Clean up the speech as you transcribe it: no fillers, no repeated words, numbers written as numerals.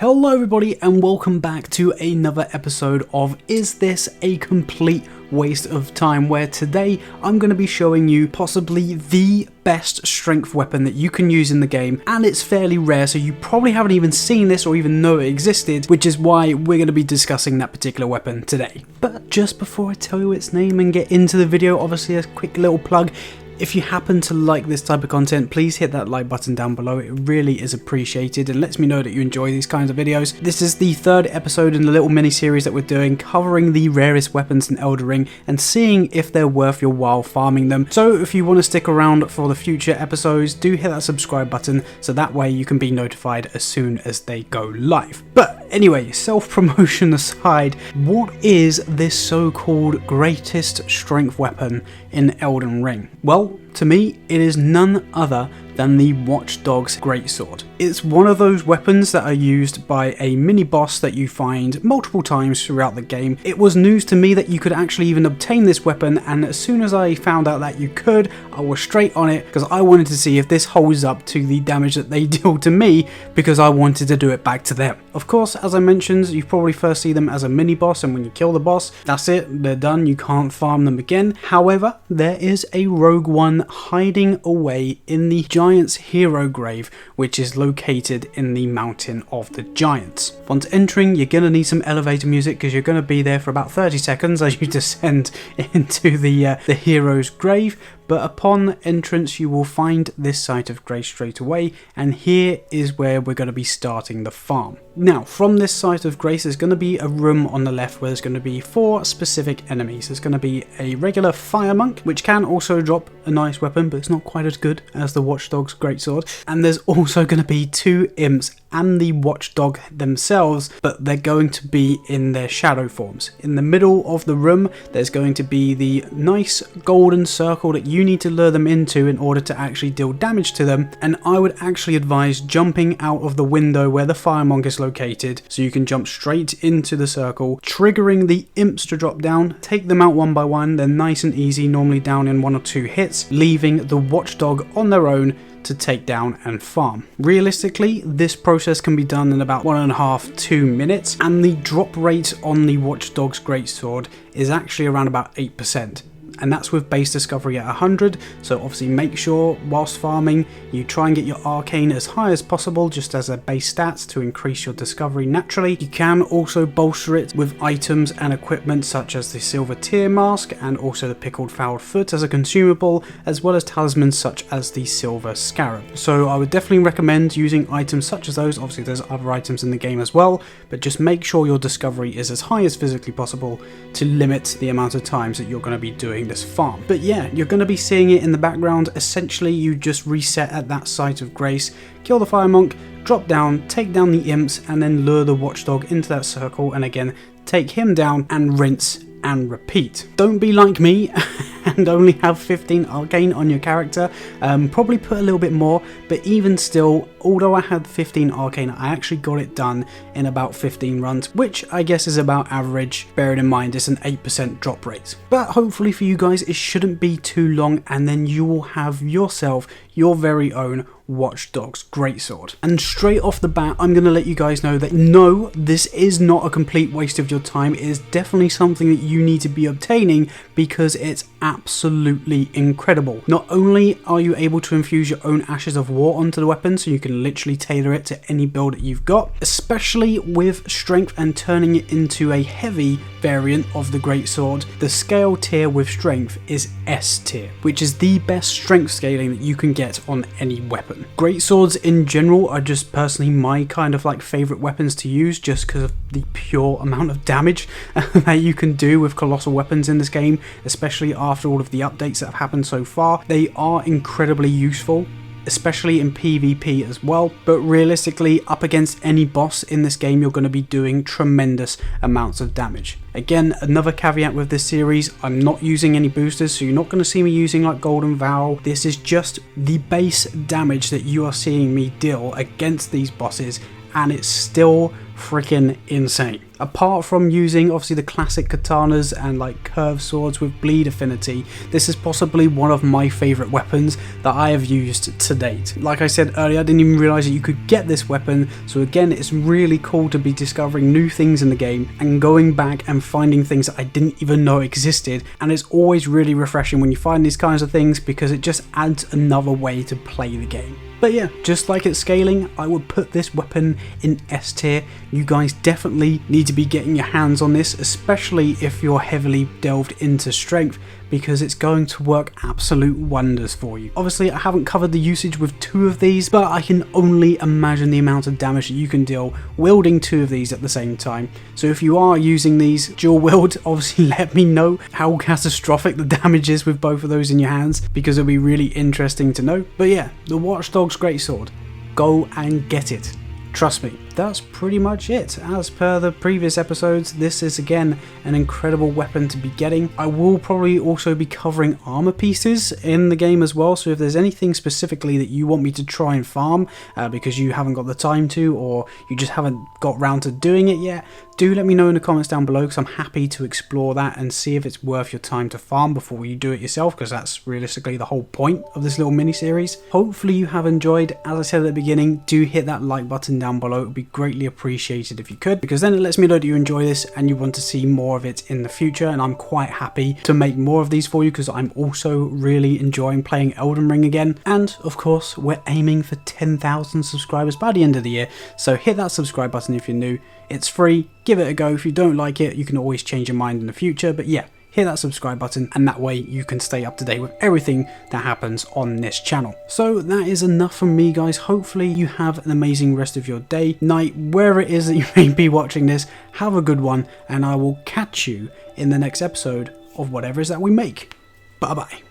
Hello everybody and welcome back to another episode of Is This a Complete Waste of Time, where today I'm going to be showing you possibly the best strength weapon that you can use in the game, and it's fairly rare, so you probably haven't even seen this or even know it existed, which is why we're going to be discussing that particular weapon today. But just before I tell you its name and get into the video, obviously a quick little plug. If you happen to like this type of content, please hit that like button down below. It really is appreciated and lets me know that you enjoy these kinds of videos. This is the third episode in the little mini series that we're doing, covering the rarest weapons in Elden Ring and seeing if they're worth your while farming them. So if you want to stick around for the future episodes, do hit that subscribe button so that way you can be notified as soon as they go live. But anyway, self-promotion aside, what is this so-called greatest strength weapon in Elden Ring? Well, to me, it is none other than the Watchdog's Greatsword. It's one of those weapons that are used by a mini-boss that you find multiple times throughout the game. It was news to me that you could actually even obtain this weapon, and as soon as I found out that you could, I was straight on it because I wanted to see if this holds up to the damage that they deal to me, because I wanted to do it back to them. Of course, as I mentioned, you probably first see them as a mini-boss, and when you kill the boss, that's it, they're done, you can't farm them again. However, there is a rogue one hiding away in the Giant's Hero Grave, which is located in the Mountain of the Giants. Once entering, you're going to need some elevator music because you're going to be there for about 30 seconds as you descend into the hero's grave. But upon entrance, you will find this site of grace straight away, and here is where we're going to be starting the farm. Now, from this site of grace, there's going to be a room on the left where there's going to be 4 specific enemies. There's going to be a regular fire monk, which can also drop a nice weapon, but it's not quite as good as the Watchdog's Greatsword. And there's also going to be 2 imps and the Watchdog themselves, but they're going to be in their shadow forms. In the middle of the room, there's going to be the nice golden circle that you need to lure them into in order to actually deal damage to them, and I would actually advise jumping out of the window where the fire monk is located, so you can jump straight into the circle, triggering the imps to drop down, take them out one by one. They're nice and easy, normally down in 1 or 2 hits, leaving the Watchdog on their own to take down and farm. Realistically, this process can be done in about 1.5–2 minutes, and the drop rate on the Watchdog's Greatsword is actually around about 8%. And that's with base discovery at 100, so obviously make sure whilst farming you try and get your arcane as high as possible just as a base stats to increase your discovery naturally. You can also bolster it with items and equipment such as the silver tear mask and also the pickled fouled foot as a consumable, as well as talismans such as the silver scarab. So I would definitely recommend using items such as those. Obviously there's other items in the game as well, but just make sure your discovery is as high as physically possible to limit the amount of times that you're going to be doing this farm. But yeah, you're going to be seeing it in the background. Essentially you just reset at that site of grace, kill the fire monk, drop down, take down the imps, and then lure the Watchdog into that circle, and again take him down and rinse and repeat. Don't be like me and only have 15 arcane on your character. Probably put a little bit more, but even still, although I had 15 arcane, I actually got it done in about 15 runs, which I guess is about average, bearing in mind it's an 8% drop rate. But hopefully for you guys it shouldn't be too long, and then you will have yourself your very own Watchdog's Greatsword. And straight off the bat, I'm going to let you guys know that no, this is not a complete waste of your time. It is definitely something that you need to be obtaining because it's absolutely incredible. Not only are you able to infuse your own Ashes of War onto the weapon, so you can literally tailor it to any build that you've got, especially with strength and turning it into a heavy variant of the Greatsword, the scale tier with strength is S tier, which is the best strength scaling that you can get on any weapon. Greatswords in general are just personally my kind of like favorite weapons to use, just because of the pure amount of damage that you can do with colossal weapons in this game, especially after all of the updates that have happened so far. They are incredibly useful, especially in PvP as well, but realistically up against any boss in this game you're going to be doing tremendous amounts of damage. Again, another caveat with this series, I'm not using any boosters, so you're not going to see me using like Golden Vow. This is just the base damage that you are seeing me deal against these bosses, and it's still freaking insane. Apart from using obviously the classic katanas and like curved swords with bleed affinity, this is possibly one of my favourite weapons that I have used to date. Like I said earlier, I didn't even realise that you could get this weapon, so again it's really cool to be discovering new things in the game and going back and finding things that I didn't even know existed, and it's always really refreshing when you find these kinds of things because it just adds another way to play the game. But yeah, just like it's scaling, I would put this weapon in S tier. You guys definitely need to be getting your hands on this, especially if you're heavily delved into strength, because it's going to work absolute wonders for you. Obviously, I haven't covered the usage with 2 of these, but I can only imagine the amount of damage that you can deal wielding 2 of these at the same time. So if you are using these dual wield, obviously let me know how catastrophic the damage is with both of those in your hands, because it'll be really interesting to know. But yeah, the Watchdog's greatsword, go and get it. Trust me, that's pretty much it. As per the previous episodes, this is again an incredible weapon to be getting. I will probably also be covering armor pieces in the game as well, so if there's anything specifically that you want me to try and farm because you haven't got the time to, or you just haven't got round to doing it yet, do let me know in the comments down below, because I'm happy to explore that and see if it's worth your time to farm before you do it yourself, because that's realistically the whole point of this little mini series. Hopefully you have enjoyed. As I said at the beginning, do hit that like button down below. It would be greatly appreciated if you could, because then it lets me know that you enjoy this and you want to see more of it in the future, and I'm quite happy to make more of these for you because I'm also really enjoying playing Elden Ring again. And of course, we're aiming for 10,000 subscribers by the end of the year, so hit that subscribe button if you're new. It's free, give it a go. If you don't like it, you can always change your mind in the future, but yeah, hit that subscribe button, and that way you can stay up to date with everything that happens on this channel. So that is enough from me, guys. Hopefully you have an amazing rest of your day, night, wherever it is that you may be watching this. Have a good one, and I will catch you in the next episode of whatever it is that we make. Bye bye.